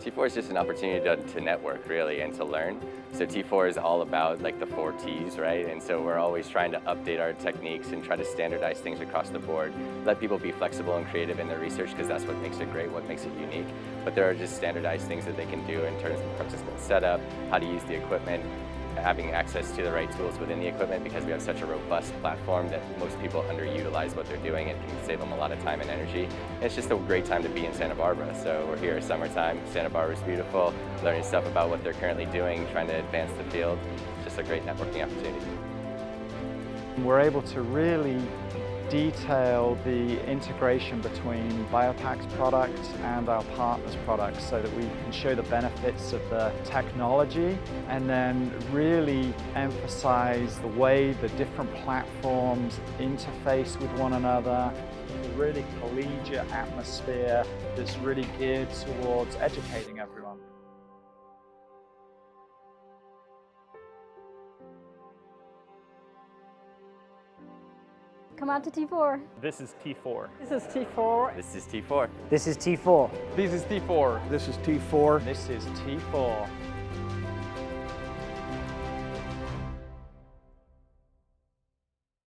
T4 is just an opportunity to network, really, and to learn. So T4 is all about like the 4 T's, right? And so we're always trying to update our techniques and try to standardize things across the board. Let people be flexible and creative in their research, because that's what makes it great, what makes it unique. But there are just standardized things that they can do in terms of participant setup, how to use the equipment, having access to the right tools within the equipment, because we have such a robust platform that most people underutilize what they're doing and can save them a lot of time and energy. And it's just a great time to be in Santa Barbara. So we're here summertime, Santa Barbara's beautiful, learning stuff about what they're currently doing, trying to advance the field. Just a great networking opportunity. We're able to really detail the integration between BIOPAC's products and our partners' products, so that we can show the benefits of the technology and then really emphasize the way the different platforms interface with one another. A really collegiate atmosphere that's really geared towards educating everyone. Come out to T4. This is T4. This is T4. This is T4. This is T4. This is T4. This is T4. This is T4.